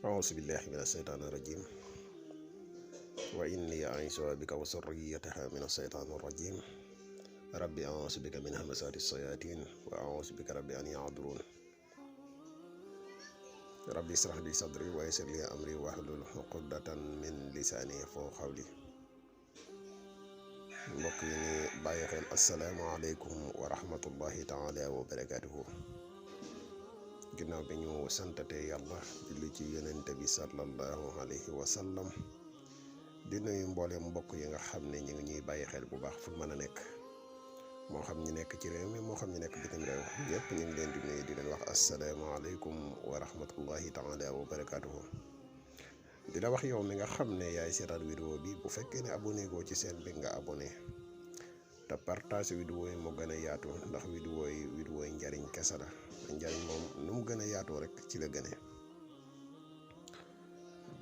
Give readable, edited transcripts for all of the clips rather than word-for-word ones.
أعوذ بالله من الشيطان الرجيم وإني أعيذها بك وذريتها من الشيطان الرجيم ربي أعوذ بك من همزات الشياطين وأعوذ بك ربي أن يحضرون ربي اشرح لي صدري ويسر لي أمري واحلل عقدة من لساني يفقهوا قولي mbokk yi ni bàyyi xel asalaamaaleykum wa rahmatullahi taala wa barakaatuhu ginnaaw bi ñu santate yàlla julli ci yonente bi sallallahu alayhi wa sallam di nuyu mbooleem mbokk yi nga xam ne ñu ngi ñuy bàyyi xel bu baax fu mën a nekk moo xam ñu nekk ci réew mi moo xam ñu nekk bitim réew yépp ñu ngi leen di nuyu di leen wax asalaamaaleykum wa rahmatullahi taala wa barakaatuhu di la wax yow mi nga xam ne yaay seetaan vidéo bi bu fekkee ne abonné goo ci seen bi nga abonné te partage vidéo yi mu gën a yaatu ndax vidéo yi njariñ kese la njariñ moom nu mu gën a yaatoo rek ci la gënee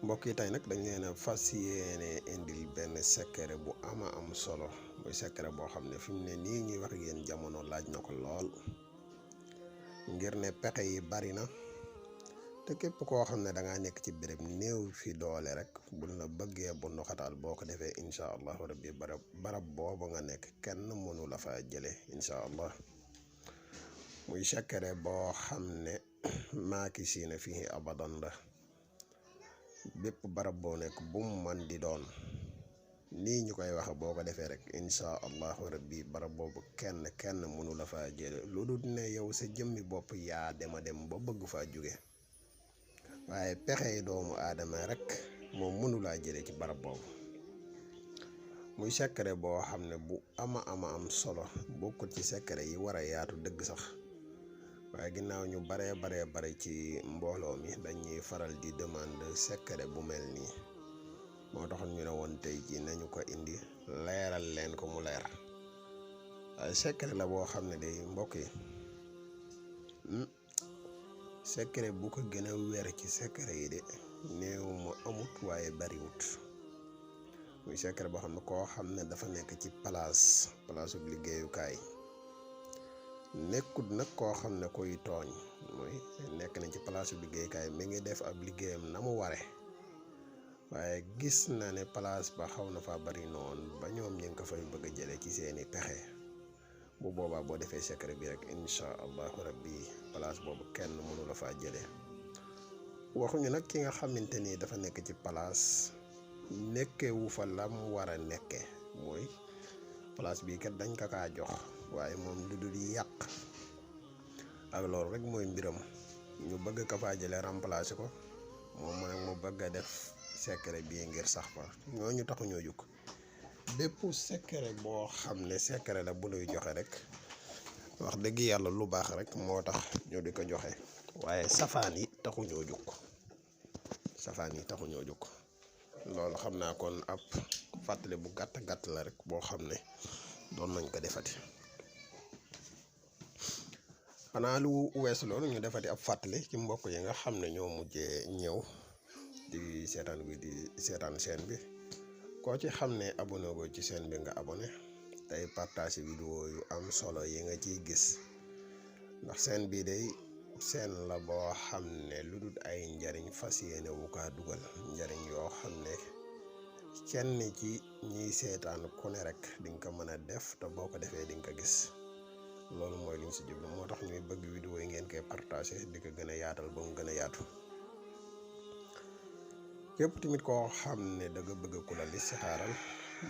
mbokk yi tey nag dañ leen a fas yéene indil benn secret bu ama am solo muy secret boo xam ne fi mu ne nii ñuy wax ak yéen jamono laaj na ko lool ngir ne pexe yi bari na te képp koo xam ne da ngaa nekk ci béréb néew fi doole rek bul na bëggee bu ndoxataal boo ko defee incha allahu rabbi barab boobu nga nekk kenn mënu la fa jële incha allah muy secret boo xam ne maaki siina fii abadan la bépp barab boo nekk bu mu man di doon nii ñu koy waxe boo ko defee rek incha allahu rabbi barab boobu kenn mënu la fa jële lu dul ne yow sa jëmmi bopp yaa dema dem ba bëgg faa jóge waaye pexe doomu aadama rek moom mënulaa jële ci barab boobu muy secret boo xam ne bu ama am solo bokkul ci secret yi war a yaatu dëgg sax waaye ginnaaw ñu bare ci mbooloo mi dañuy faral di demande secret bu mel nii moo tax ñu ne woon tey ji nañu ko indi leeral leen ko mu leer waaye secret la boo xam ne day mbokk yi secret bu ko gën a wér ci secret yi de néew mu amut waaye bariwut muy secret boo xam ne koo xam ne dafa nekk ci palaasu liggéeyukaay nekkut nag koo xam ne koy tooñ mooy nekk nañ ci palaasu liggéeyukaay mi ngi def ab liggéeyam na mu ware waaye gis na ne palaas ba xaw na fa bari noonu ba ñoom ñu ngi ko fay bëgg a jële ci seeni pexe bu boobaa boo defee secret bi rek incha allahu rabbi place boobu kenn mënu la faa jële waxuñu nag ki nga xamante ni dafa nekk ci place nekkewu fa lam war a nekke mooy place bii kat dañ ko kaa jox waaye moom lu dul yàq ak loolu rek mooy mbiram ñu bëgg ka faa jële remplacer ko moom nag mu bëgg a def secret bii ngir sax fa ñooñu taxu ñoo jukk bépp secret boo xam ne secret la bu nuy joxe rek wax dëgg yàlla lu baax rek moo tax ñu di ko joxe waaye safaan yi taxu ñoo jukk loolu xam naa kon ab fàttali bu gàtt la rek boo xam ne doon nañ ko defati xanaa lu weesu loolu ñu defati ab fàttali ci mbokk yi nga xam ne ñoo mujjee ñëw di seetaan chaîne bi koo ci xam ne abonné go ci chaîne bi nga abonné tey partage vidéo yu am solo yi nga ciy gis ndax chaîne bii day chaîne la boo xam ne lu dul ay njariñ fas yéene wu kaa dugal njariñ yoo xam ne kenn ci ñiy seetaan ku ne rek di nga ko mën a def te boo ko defee di nga ko gis loolu mooy liñ si jublu moo tax ñuy bëgg vidéo yi ngeen koy partage di ko gën a yaatal ba mu gën a yaatu képp tamit koo xam ne da nga bëgg ku la listixaaral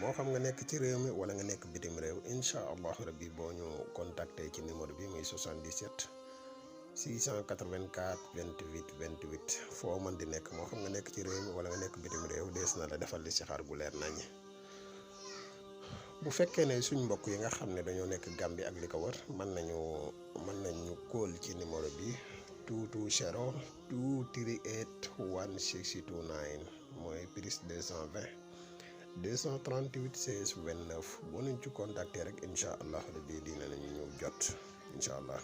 moo xam nga nekk ci réew mi wala nga nekk bitim réew incha allahu rabbi boo ñu contacté ci numéro bi muy 77 684 28 28 foo mën di nekk moo xam nga nekk ci réew mi wala nga nekk bitim réew dees na la defal listixaar gu leer naññi bu fekkee ne suñ mbokk yi nga xam ne dañoo nekk Gambie ak li ko wër mën nañu kóol ci numéro bi 220 238 1629 mooy plus 220 238 16 29 boo nañ ci contacter rek incha allah rabbi dina nañu ñëw jot incha allah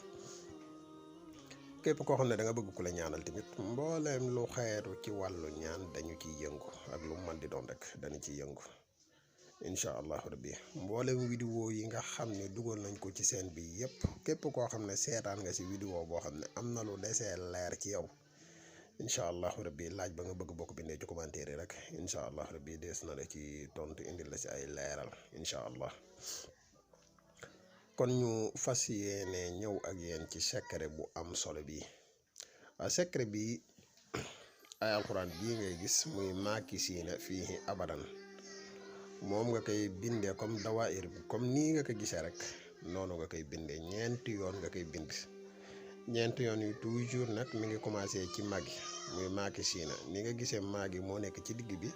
képp koo xam ne da nga bëgg ku la ñaanal tamit mbooleem lu xeetu ci wàllu ñaan dañu ciy yëngu ak lu mën di doon rek dañu ciy yëngu incha allahu rabbi mboolem vidéo yi nga xam ne dugal nañ ko ci seen bi yépp képp koo xam ne seetaan nga ci vidéo boo xam ne am na lu desee leer ci yow incha allah rabbi laaj ba nga bëgg bokk bindee ci commentaire yi rek incha allah rabbi dees na la ci tontu indil la ci ay leeral incha allah. kon ñu fas yéene ñëw ak yéen ci secret bu am solo bi secret bi ay alxuraan bii ngay gis muy maakisiina fii abadan moom nga koy bindee comme dawaayir bi comme nii nga ko gisee rek noonu nga koy bindee ñeenti yoon nga koy bind. ñeenti yoon yu toujours nag mi ngi commencé ci mag yi muy maakisiina ni nga gisee mag yi moo nekk ci digg bi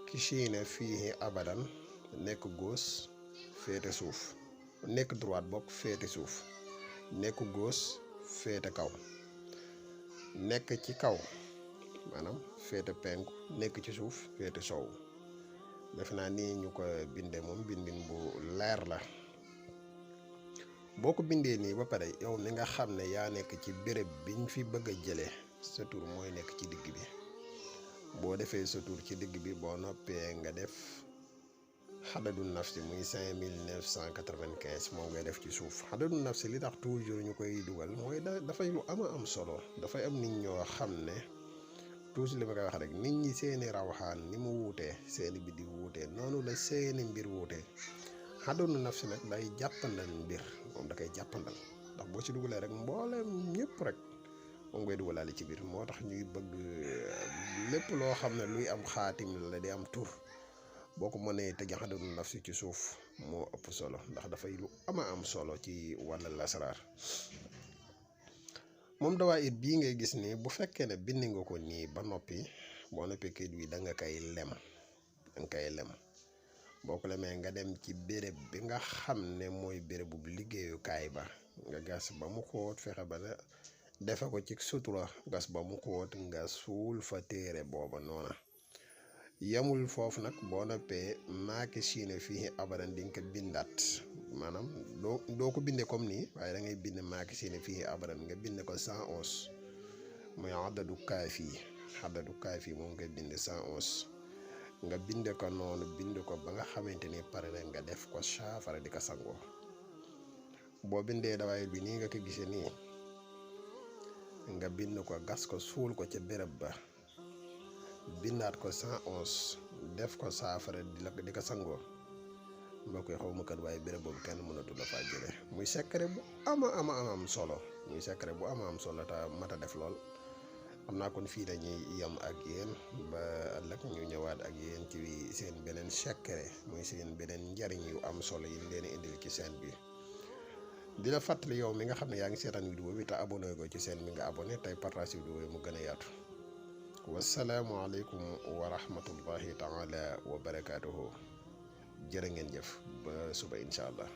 kisiina fii abadan nekk gauche féete suuf nekk droite bokk féete suuf nekk gauche féete kaw nekk ci kaw maanaam féete penku nekk ci suuf féete sow def naa nii ñu ko bindee moom bindin bu leer la. boo ko bindee nii ba pare yow mi nga xam ne yaa nekk ci béréb biñ fi bëgg a jëlee sa tur mooy nekk ci digg bi boo defee sa tur ci digg bi boo noppee nga def xadadu nafsi muy 5995 moom ngay def ci suuf xadadu nafsi li tax toujours ñu koy dugal mooy dafay lu am solo dafay am nit ñoo xam ne toujours li ma koy wax rek nit ñi seeni rawxaan ni mu wuutee seeni biddi wuutee noonu la seeni mbir wuutee. xadadu nafsi nag day jàppandal mbir moom da koy jàppandal ndax boo ci dugalee rek mbooleem ñëpp rek moom ngay dugalaale ci biir moo tax ñuy bëgg lépp loo xam ne luy am xaatim la di am tur boo ko mënee teg xadadu nafsi ci suuf moo ëpp solo ndax dafay lu am solo ci wàll lasaraar. moom dawaayir bii ngay gis nii bu fekkee ne bind nga ko nii ba noppi boo noppee kayit wi da nga koy lem boo ko lemee nga dem ci béréb bi nga xam ne mooy bérébu liggéeyukaay ba nga gas ba mu xóot fexe ba defe ko ci sutura gas ba mu xóot nga suul fa téere booba noona yamul foofu nag boo noppee maakisiina fii abadan di nga ko bindaat maanaam doo ko bindee comme nii waaye da ngay bind maakisiina fii abadan nga bind ko 111 muy adadu kaafi moom nga bind 111 nga bind ko noonu bind ko ba nga xamante ni pare na nga def ko saafara di ko sangoo boo bindee dawaay bi nii nga ko gisee nii nga bind ko gas ko suul ko ca béréb ba bindaat ko 111 def ko saafara di ko sangoo mbokk yi xaw ma kat waaye béréb boobu kenn mënatu la faa jëlee muy secret bu am solo muy secret bu am solo te mat a def lool. xam naa kon fii dañuy yem ak yéen ba ëllëg ñu ñëwaat ak yéen ci seen beneen secret muy seen beneen njariñ yu am solo yi leen indil ci seen bi di la fàttali yow mi nga xam ne yaa ngi seetaan vidéo bi te abonné ko ci seen mi nga abonné tey partage vidéo yi mu gën a yaatu. wasalaamualeykum wa rahmatullahi taala wa barakaatuhu jërë ngeen jëf ba suba incha allah.